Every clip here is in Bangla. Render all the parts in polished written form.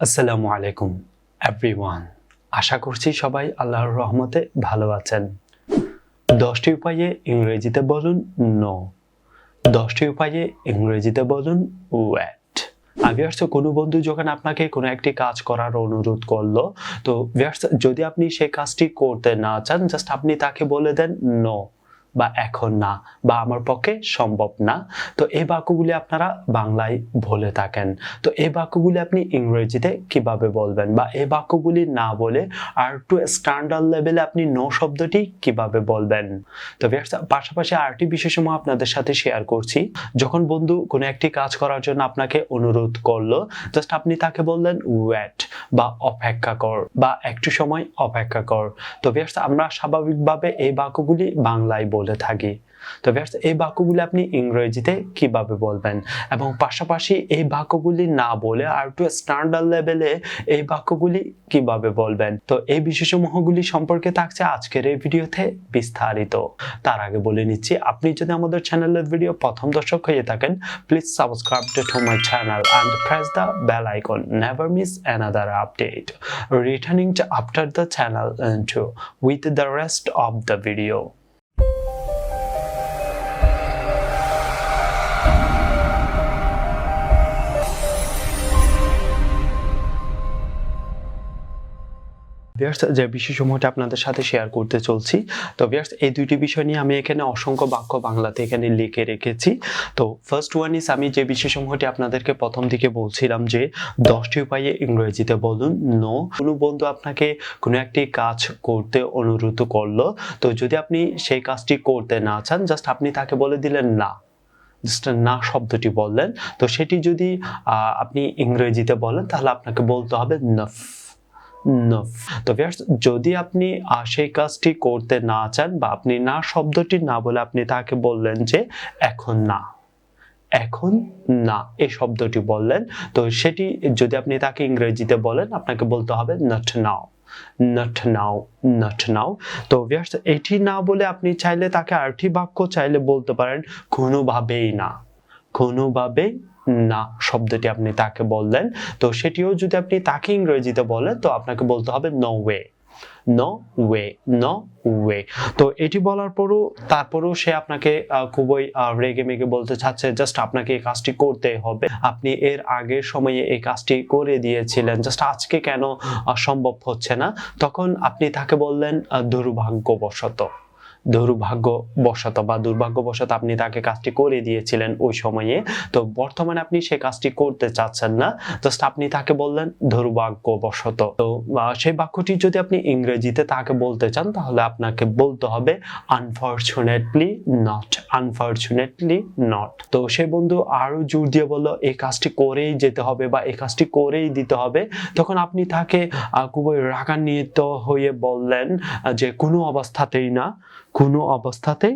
আসসালামু আলাইকুম এভরিওয়ান। আশা করছি সবাই আল্লাহর রহমতে ভালো আছেন। 10টি উপায়ে ইংরেজিতে বলুন নো। 10টি উপায়ে ইংরেজিতে বলুন ওয়েট। ভিউয়ার্স, কোনো বন্ধু যখন আপনাকে কোনো একটি কাজ করার অনুরোধ করলো, তো ভিউয়ার্স যদি আপনি সেই কাজটি করতে না চান, জাস্ট আপনি তাকে বলে দেন নো বা এখন না বা আমার পক্ষে সম্ভব না। তো এই বাক্যগুলি আপনারা বাংলায় বলে থাকেন। তো এই বাক্যগুলি আপনি ইংরেজিতে কিভাবে বলবেন বা এই বাক্যগুলি না বলে আর একটু স্ট্যান্ডার্ড লেভেলে আপনি নো শব্দটি কিভাবে বলবেন। তো পাশাপাশি আরেকটি বিষয়সমূহ আপনাদের সাথে শেয়ার করছি। যখন বন্ধু কোনো একটি কাজ করার জন্য আপনাকে অনুরোধ করলো, জাস্ট আপনি তাকে বললেন ওয়েট বা অপেক্ষা কর বা একটু সময় অপেক্ষা কর। তো আমরা স্বাভাবিকভাবে এই বাক্যগুলি বাংলায় বলে থাকি। তো এই বাক্যগুলি আপনি ইংরেজিতে কিভাবে বলবেন এবং পাশাপাশি এই বাক্যগুলি না বলে আর একটু স্ট্যান্ডার্ড লেভেলে এই বাক্যগুলি কিভাবে বলবেন। তো এই বিষয়সমূহগুলি সম্পর্কে থাকছে আজকের এই ভিডিওতে বিস্তারিত। তার আগে বলে নিচ্ছি, আপনি যদি আমাদের চ্যানেলের ভিডিও প্রথম দর্শক হয়ে থাকেন, please subscribe to my channel and press the bell icon. Never miss another update. Returning to after the channel intro with the rest of the video. যে বিষয়সমূহটা আপনাদের সাথে শেয়ার করতে চলছি। তো এই দুইটি বিষয় নিয়ে আমি এখানে অসংখ্য বাক্য বাংলাতে এখানে লিখে রেখেছি। তো ফার্স্ট ওয়ান ইজ, আমি যে বিষয়সমূহটি আপনাদেরকে প্রথম দিকে বলছিলাম যে 10টি উপায়ে ইংরেজিতে বলুন নো। কোনো বন্ধু আপনাকে কোনো একটি কাজ করতে অনুরোধ করলো, তো যদি আপনি সেই কাজটি করতে না চান, জাস্ট আপনি তাকে বলে দিলেন না, জাস্ট না শব্দটি বললেন। তো সেটি যদি আপনি ইংরেজিতে বলেন তাহলে আপনাকে বলতে হবে নফ। তো যদি আপনি সেই কাজটি করতে না চান বা আপনি না শব্দটি না বলে আপনি তাকে বললেন যে এখন না, এখন না এই শব্দটি বললেন, তো সেটি যদি আপনি তাকে ইংরেজিতে বলেন আপনাকে বলতে হবে not now, not now, not now. তো এটি না বলে আপনি চাইলে তাকে আরেকটি বাক্য চাইলে বলতে পারেন কোনোভাবেই না, কোনোভাবেই না শব্দটি আপনি তাকে বললেন। তো সেটিও যদি আপনি তাকে ইংরেজিতে বলেন তো আপনাকে বলতে হবে no way, no way, no way. তো এটি বলার পরও তারপরেও সে আপনাকে খুবই রেগে মেগে বলতে চাচ্ছে জাস্ট আপনাকে এই কাজটি করতে হবে, আপনি এর আগের সময়ে এই কাজটি করে দিয়েছিলেন, জাস্ট আজকে কেন সম্ভব হচ্ছে না। তখন আপনি তাকে বললেন দুর্ভাগ্যবশত, দুর্ভাগ্যবশত বা দুর্ভাগ্যবশত আপনি তাকে কাজটি করে দিয়েছিলেন ওই সময়ে, তো বর্তমানে আপনি সেই কাজটি করতে চাচ্ছেন না, জাস্ট আপনি তাকে বললেন দুর্ভাগ্যবশত। তো সেই বাক্যটি যদি আপনি ইংরেজিতে তাকে বলতে চান তাহলে আপনাকে বলতে হবে আনফরচুনেটলি নট, আনফরচুনেটলি নট। তো সে বন্ধু আরো জোর দিয়ে বলল এই কাজটি করেই যেতে হবে বা এই কাজটি করেই দিতে হবে, তখন আপনি তাকে খুবই রাগান্বিত হয়ে বললেন যে কোনো অবস্থাতেই না, কোনো অবস্থাতেই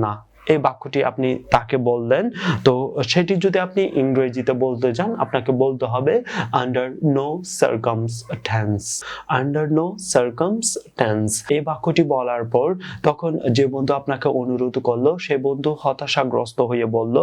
না এই বাক্যটি আপনি তাকে বললেন। তো সেটি যদি আপনি ইংরেজিতে বলতে চান আপনাকে বলতে হবে under no circumstances, under no circumstances. এই বাক্যটি বলার পর তখন যে বন্ধু আপনাকে অনুরোধ করলো সে বন্ধু হতাশাগ্রস্ত হয়ে বলল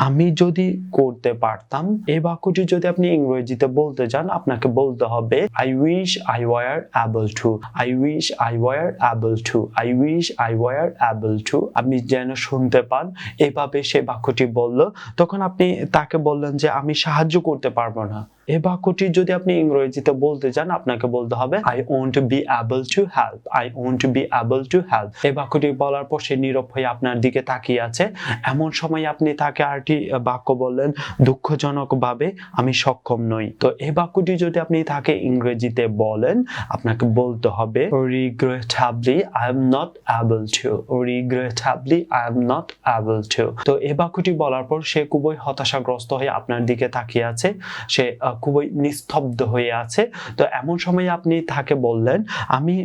আমি যদি করতে পারতাম। এই বাক্যটি যদি আপনি ইংরেজিতে বলতে চান আপনাকে বলতে হবে I wish I were able to, I wish I were able to, I wish I were able to. আপনি যেন শুনতে পান এভাবে সে বাক্যটি বলল, তখন আপনি তাকে বললেন যে আমি সাহায্য করতে পারবো না। এই বাক্যটি যদি আপনি ইংরেজিতে বলতে চান আপনাকে বলতে হবে I won't be able to help, I won't be able to help. এই বাক্যটি বলার পর সে নীরব হয়ে আপনার দিকে তাকিয়ে আছে। এমন সময় আপনি তাকে আরেকটি বাক্য বললেন দুঃখজনকভাবে আমি সক্ষম নই। তো এই বাক্যটি যদি আপনি তাকে ইংরেজিতে বলেন আপনাকে বলতে হবে regrettably I am not able to, regrettably I am not able to। তো এই বাক্যটি বলার পর সে খুবই হতাশাগ্রস্ত হয়ে আপনার দিকে তাকিয়ে আছে, সে খুবই নিস্তব্ধ হয়ে আছে। তো এমন সময় আপনি তাকে বললেন আমি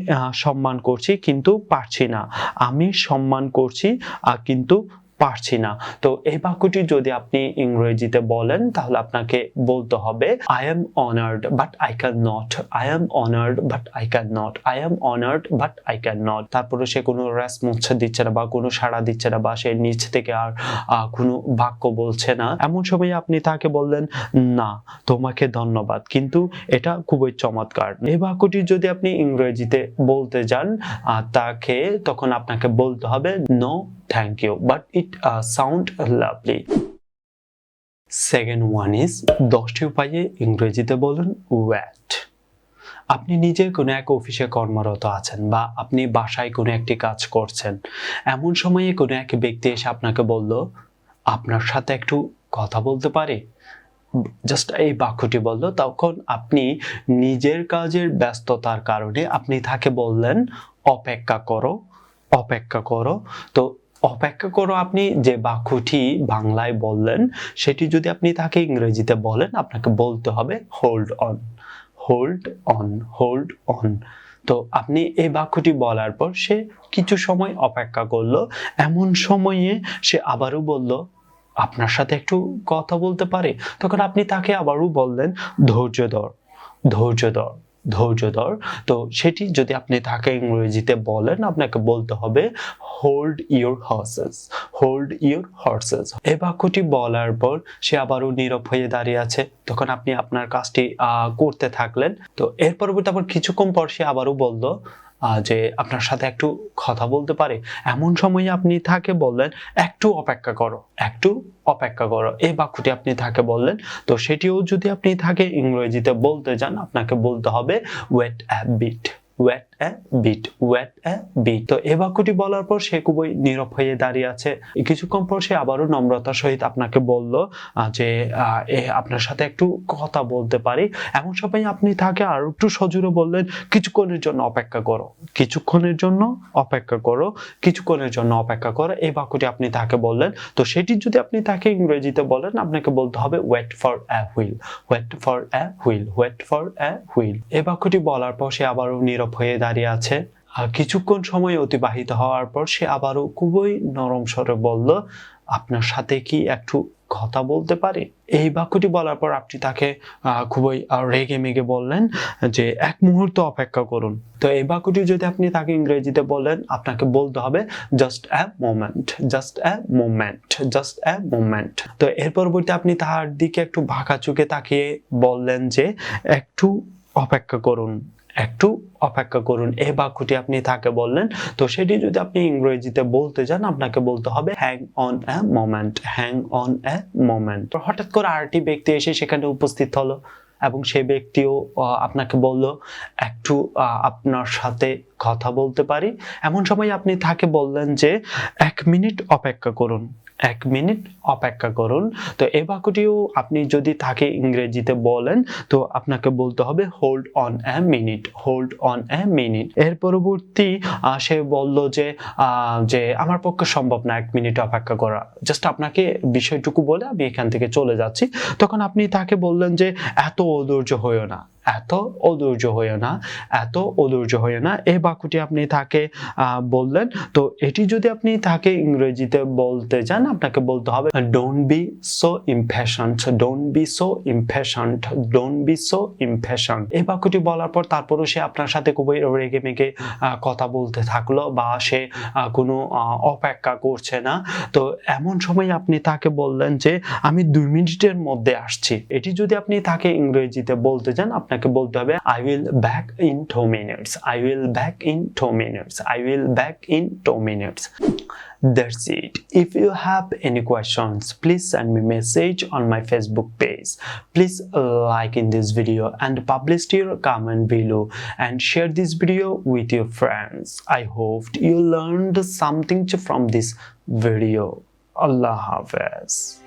সম্মান করছি কিন্তু পারছি না, আমি সম্মান করছি কিন্তু পারছি না। তো এই বাক্যটি যদি আপনি ইংরেজিতে বলেন তাহলে আপনাকে বলতে হবে I am honored but I cannot, I am honored but I cannot, I am honored but I cannot। তারপরে সে কোনো রেসপন্স দিচ্ছে না বা কোনো সাড়া দিচ্ছে না বা সে নিচ থেকে আর কোনো বাক্য বলছে না, এমন সময় আপনি তাকে বললেন না তোমাকে ধন্যবাদ, কিন্তু এটা খুবই চমৎকার। এই বাক্যটি যদি আপনি ইংরেজিতে বলতে যান তাকে তখন আপনাকে বলতে হবে no thank you but it sound lovely। Second one is 10টি উপায়ে ইংরেজিতে বলুন ওয়েট। আপনি নিজে কোনো এক অফিসে কর্মরত আছেন বা আপনি বাসায় কোনো একটি কাজ করছেন, এমন সময়ে কোনো এক ব্যক্তি এসে আপনাকে বলল আপনার সাথে একটু কথা বলতে পারি, জাস্ট এই বাক্যটি বলল, তখন আপনি নিজের কাজের ব্যস্ততার কারণে আপনি তাকে বললেন অপেক্ষা করো, অপেক্ষা করো। তো অপেক্ষা করো আপনি যে বাক্যটি বাংলায় বললেন সেটি যদি আপনি তাকে ইংরেজিতে বলেন আপনাকে বলতে হবে hold on, hold on, hold on. তো আপনি এই বাক্যটি বলার পর সে কিছু সময় অপেক্ষা করলো, এমন সময়ে সে আবারও বলল আপনার সাথে একটু কথা বলতে পারে, তখন আপনি তাকে আবারও বললেন ধৈর্য ধর, ধৈর্য ধর, ধৈর্য ধর। তো সেটি যদি আপনি তাকে ইংরেজিতে বলেন আপনাকে বলতে হবে hold your horse's, hold your horse's. এই বাক্যটি বলার পর সে আবারও নীরব হয়ে দাঁড়িয়ে আছে, তখন আপনি আপনার কাজটি করতে থাকলেন। তো এর পরবর্তী আবার কিছুক্ষণ পর সে আবারও বলল যে আপনার সাথে একটু কথা বলতে পারে, এমন সময়ে আপনি তাকে বললেন একটু অপেক্ষা করো, একটু অপেক্ষা করো। এই বাক্যটি আপনি তাকে বললেন। তো সেটিও যদি আপনি তাকে ইংরেজিতে বলতে যান আপনাকে বলতে হবে wait a bit, wait a bit, wait a bit. তো এই বাক্যটি বলার পর সে খুবই নীরব হয়ে দাঁড়িয়ে আছে। কিছুক্ষণ পর সে আবারও নম্রতার সহিত আপনাকে বলল যে আপনার সাথে একটু কথা বলতে পারি, এমন সময় আপনি তাকে আরো একটু সজোরে বললেন কিছুক্ষণের জন্য অপেক্ষা করো, কিছুক্ষণের জন্য অপেক্ষা করো, কিছুক্ষণের জন্য অপেক্ষা করো। এই বাক্যটি আপনি তাকে বললেন। তো সেটি যদি আপনি তাকে ইংরেজিতে বলেন আপনাকে বলতে হবে wait for a while, wait for a while, wait for a while. এই বাক্যটি বলার পর সে আবারও নীরব হয়ে দাঁড়িয়ে আছে। কিছুক্ষণ সময় অতিবাহিত হওয়ার পর সে আবারও খুবই নরম স্বরে বলল আপনার সাথে কি একটু কথা বলতে পারি। এই বাক্যটি বলার পর আপনি তাকে খুবই রেগে মেগে বললেন যে এক মুহূর্ত অপেক্ষা করুন। তো এই বাক্যটি যদি আপনি তাকে ইংরেজিতে বলেন আপনাকে বলতে হবে just a moment, just a moment, just a moment. তো এর পরবর্তী আপনি তার দিকে একটু বাঁকা চোখে তাকিয়ে বললেন যে একটু অপেক্ষা করুন, একটু অপেক্ষা করুন। এই বাক্যটি আপনি তাকে বললেন। তো সেটি যদি আপনি ইংরেজিতে বলতে যান আপনাকে বলতে হবে hang on a moment, hang on a moment. হঠাৎ করে আরেকটি ব্যক্তি এসে সেখানে উপস্থিত হলো এবং সেই ব্যক্তিও আপনাকে বলল একটু আপনার সাথে কথা বলতে পারি, এমন সময় আপনি তাকে বললেন যে 1 মিনিট অপেক্ষা করুন, 1 মিনিট অপেক্ষা করুন। তো এই বাক্যটিও আপনি যদি তাকে ইংরেজিতে বলেন তো আপনাকে বলতে হবে hold on a minute, hold on a minute. এর পরবর্তী সে বলল যে আমার পক্ষে সম্ভব না 1 মিনিট অপেক্ষা করা, জাস্ট আপনাকে বিষয়টুকু বলে আমি এখান থেকে চলে যাচ্ছি। তখন আপনি তাকে বললেন যে এত অধৈর্য হইও না, এত অধৈর্য হইও না, এত অধৈর্য হইও না। এই বাক্যটি আপনি তাকে বললেন। তো এটি যদি আপনি তাকে ইংরেজিতে বলতে যান আপনাকে বলতে হবে don't be so impatient, don't be so impatient, don't be so impatient. এই বাক্যটি বলার পর তারপরও সে আপনার সাথে খুবই রেগে মেগে কথা বলতে থাকলো বা সে কোনো অপেক্ষা করছে না। তো এমন সময় আপনি তাকে বললেন যে আমি 2 মিনিটের মধ্যে আসছি। এটি যদি আপনি তাকে ইংরেজিতে বলতে যান আপনাকে বলতে হবে I will back in 2 minutes, I will back in 2 minutes, I will back in 2 minutes. That's it. If you have any questions, please send me message on my Facebook page. Please like in this video and publish your comment below and share this video with your friends. I hope you learned something from this video. Allah Hafiz.